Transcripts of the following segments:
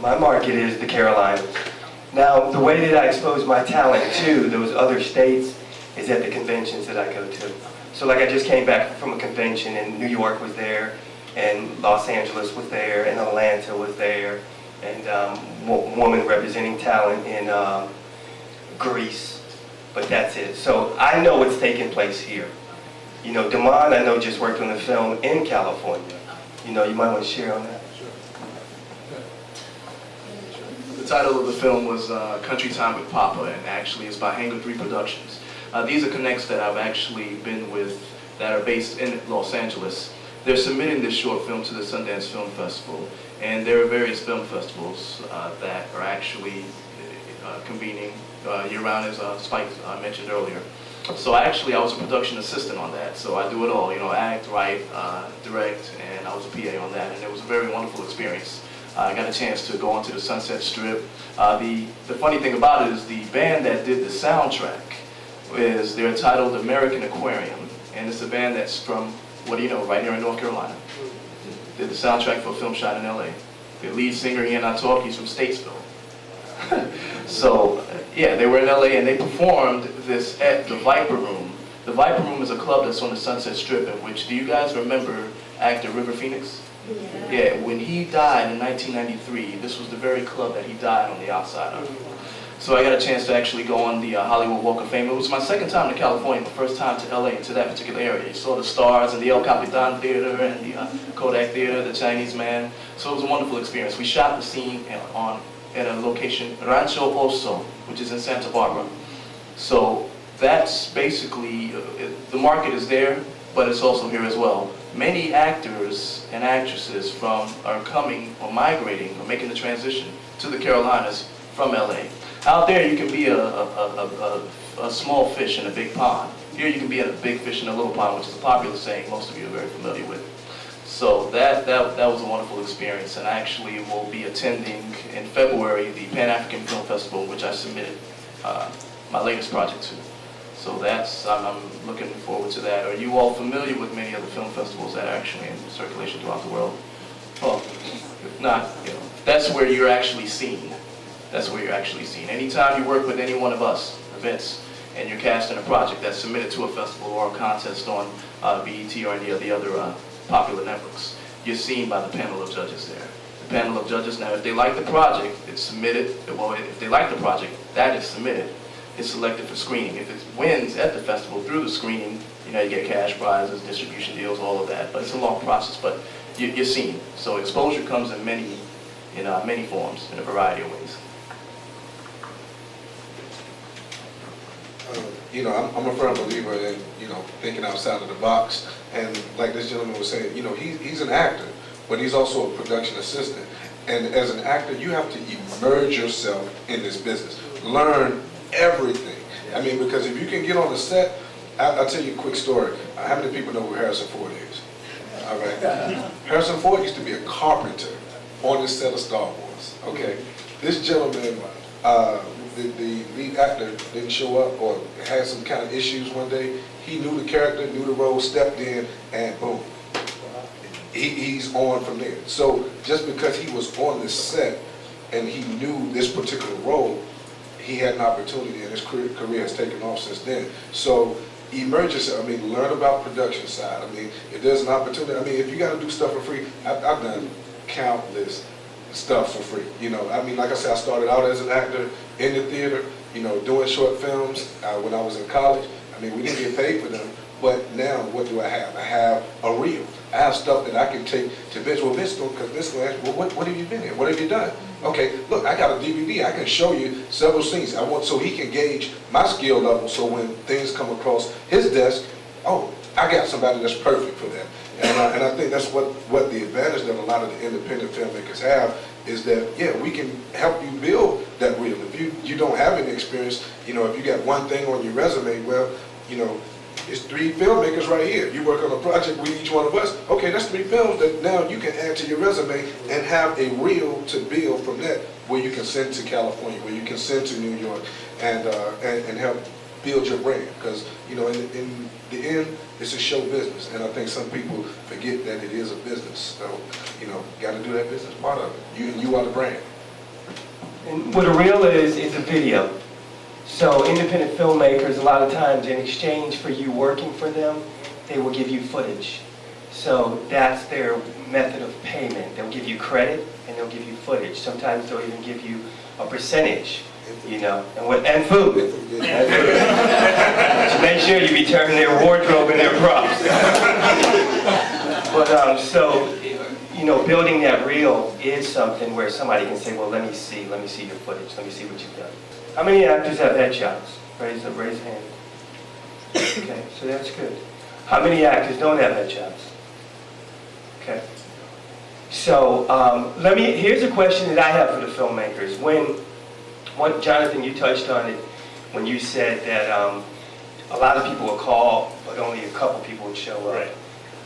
My market is the Carolinas. Now, the way that I expose my talent to those other states is at the conventions that I go to. So like I just came back from a convention and New York was there, and Los Angeles was there, and Atlanta was there, and woman representing talent in Greece, but that's it. So I know what's taking place here. You know, Damon, I know, just worked on a film in California. You know, you might want to share on that. The title of the film was Country Time with Papa, and actually it's by Hangar 3 Productions. These are connects that I've actually been with that are based in Los Angeles. They're submitting this short film to the Sundance Film Festival, and there are various film festivals that are actually convening year-round, as Spike mentioned earlier. So I was a production assistant on that, so I do it all, you know, act, write, direct, and I was a PA on that, and it was a very wonderful experience. I got a chance to go onto the Sunset Strip. The funny thing about it is the band that did the soundtrack they're titled American Aquarium, and it's a band that's from, what do you know, right here in North Carolina. Did the soundtrack for a film shot in LA. The lead singer, he and I talk, he's from Statesville. So, yeah, they were in LA and they performed this at the Viper Room. The Viper Room is a club that's on the Sunset Strip, in which, do you guys remember actor River Phoenix? Yeah, when he died in 1993, this was the very club that he died on the outside of. So I got a chance to actually go on the Hollywood Walk of Fame. It was my second time to California, my first time to LA, and to that particular area. You saw the stars and the El Capitan Theater and the Kodak Theater, the Chinese Man. So it was a wonderful experience. We shot the scene at a location, Rancho Oso, which is in Santa Barbara. So that's basically, the market is there, but it's also here as well. Many actors and actresses are coming or migrating or making the transition to the Carolinas from LA. Out there you can be a small fish in a big pond. Here you can be a big fish in a little pond, which is a popular saying most of you are very familiar with. So that was a wonderful experience, and I actually will be attending in February the Pan-African Film Festival, which I submitted my latest project to. So I'm looking forward to that. Are you all familiar with many other film festivals that are actually in circulation throughout the world? Well, if not, you know, that's where you're actually seen. That's where you're actually seen. Anytime you work with any one of us, events, and you're casting a project that's submitted to a festival or a contest on BET or any of the other popular networks, you're seen by the panel of judges there. The panel of judges, now if they like the project, it's submitted. Well, if they like the project, that is submitted. It's selected for screening. If it wins at the festival through the screening, you know, you get cash prizes, distribution deals, all of that. But it's a long process, but you're seen. So exposure comes in many forms, in a variety of ways. You know, I'm a firm believer in, you know, thinking outside of the box. And like this gentleman was saying, you know, he's an actor, but he's also a production assistant. And as an actor, you have to immerse yourself in this business. Learn everything. I mean, because if you can get on the set, I'll tell you a quick story. How many people know who Harrison Ford is? All right. Harrison Ford used to be a carpenter on the set of Star Wars. Okay. This gentleman, the lead actor didn't show up or had some kind of issues one day. He knew the character, knew the role, stepped in, and boom. He's on from there. So just because he was on the set and he knew this particular role, he had an opportunity, and his career has taken off since then. So immerse yourself. I mean, learn about production side. I mean, if there's an opportunity, I mean, if you got to do stuff for free, I've done countless stuff for free. You know, I mean, like I said, I started out as an actor in the theater, you know, doing short films when I was in college. I mean, we didn't get paid for them, but now what do I have? I have a reel. I have stuff that I can take to Vince. Well, Vince, because Vince will ask, well, what have you been in? What have you done? Okay, look, I got a DVD. I can show you several scenes. So he can gauge my skill level, so when things come across his desk, oh, I got somebody that's perfect for that. And I think that's what the advantage that a lot of the independent filmmakers have is that, yeah, we can help you build that reel. If you don't have any experience, you know, if you got one thing on your resume, well, you know, it's 3 filmmakers right here. You work on a project with each one of us. Okay, that's 3 films that now you can add to your resume and have a reel to build from that, where you can send to California, where you can send to New York, and help build your brand. Because, you know, in the end, it's a show business, and I think some people forget that it is a business. So, you know, got to do that business part of it. You are the brand. And what a reel is a video. So independent filmmakers, a lot of times in exchange for you working for them, they will give you footage. So that's their method of payment. They'll give you credit and they'll give you footage. Sometimes they'll even give you a percentage, you know, and food. And food. To make sure you return their wardrobe and their props. But so, you know, building that reel is something where somebody can say, well, let me see your footage, let me see what you've done. How many actors have headshots? Raise a hand. Okay, so that's good. How many actors don't have headshots? Okay. So here's a question that I have for the filmmakers. Jonathan, you touched on it when you said that a lot of people will call, but only a couple people would show up. Right.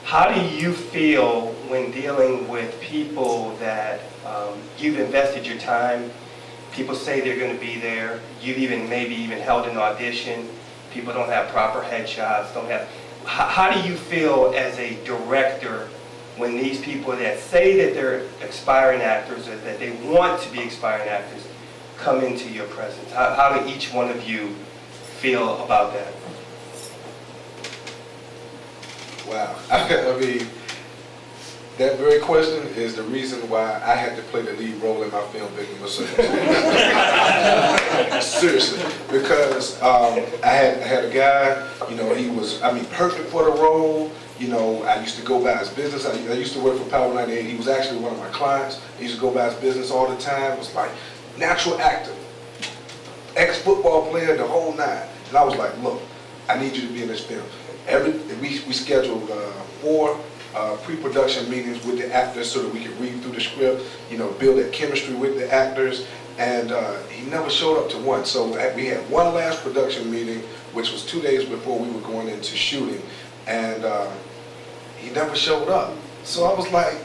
How do you feel when dealing with people that you've invested your time, people say they're going to be there, you've maybe even held an audition, people don't have proper headshots, how do you feel as a director when these people that say that they're aspiring actors or that they want to be aspiring actors come into your presence? How do each one of you feel about that? Wow. I mean, that very question is the reason why I had to play the lead role in my film, Victim of Circumstance. Seriously. Because I had a guy, you know, he was, perfect for the role. You know, I used to go by his business. I used to work for Power 98. He was actually one of my clients. I used to go by his business all the time. It was like, natural actor, ex-football player, the whole nine. And I was like, look, I need you to be in this film. We scheduled 4 pre-production meetings with the actors so that we could read through the script, you know, build that chemistry with the actors, and he never showed up to one. So we had one last production meeting, which was 2 days before we were going into shooting, and he never showed up. So I was like,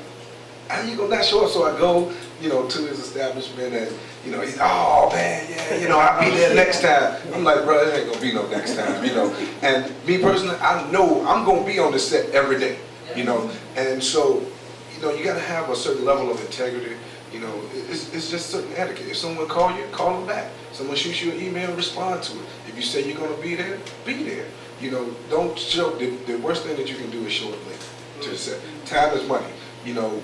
how you gonna not show up? So I go, you know, to his establishment, and you know, he's, oh man, yeah, you know, I'll be there next time. I'm like, bro, there ain't gonna be no next time, you know. And me personally, I know I'm gonna be on the set every day, you know. And so, you know, you gotta have a certain level of integrity. You know, it's just certain etiquette. If someone call you, call them back. Someone shoots you an email, respond to it. If you say you're gonna be there, be there. You know, don't show. The worst thing that you can do is show up late to the set. Time is money. You know,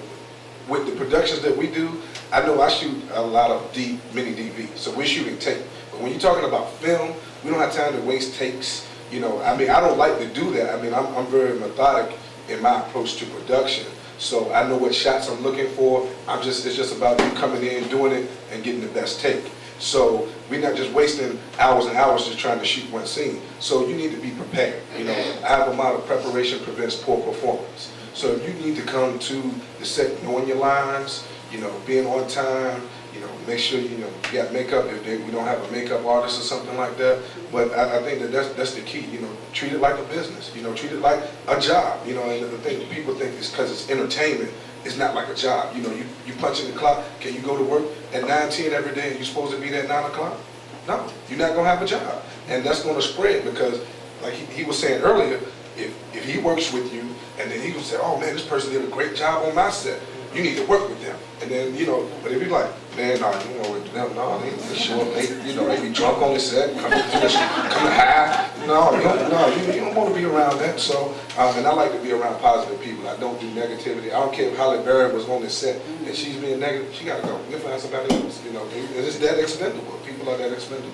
with the productions that we do, I know I shoot a lot of mini DV, so we're shooting tape. But when you're talking about film, we don't have time to waste takes. You know, I don't like to do that. I'm very methodic in my approach to production. So I know what shots I'm looking for. It's just about you coming in, doing it, and getting the best take. So we're not just wasting hours and hours just trying to shoot one scene. So you need to be prepared. You know, I have a model, preparation prevents poor performance. So you need to come to the set knowing your lines, you know, being on time, you know, make sure you got makeup if we don't have a makeup artist or something like that. But I think that's the key, you know, treat it like a business, you know, treat it like a job, you know, and the thing people think is because it's entertainment, it's not like a job. You know, you punch in the clock, can you go to work at 9:10 every day and you're supposed to be there at 9 o'clock? No, you're not gonna have a job. And that's gonna spread because, like he was saying earlier, if he works with you and then he will say, oh man, this person did a great job on my set, you need to work with them. And then, you know, but if you're like, man, no, you know, no, they show up, they be drunk on the set, come to high. No, you don't want to be around that. So, and I like to be around positive people. I don't do negativity. I don't care if Halle Berry was on the set and she's being negative, she got to go. You'll find somebody else, you know. It's that expendable. People are that expendable.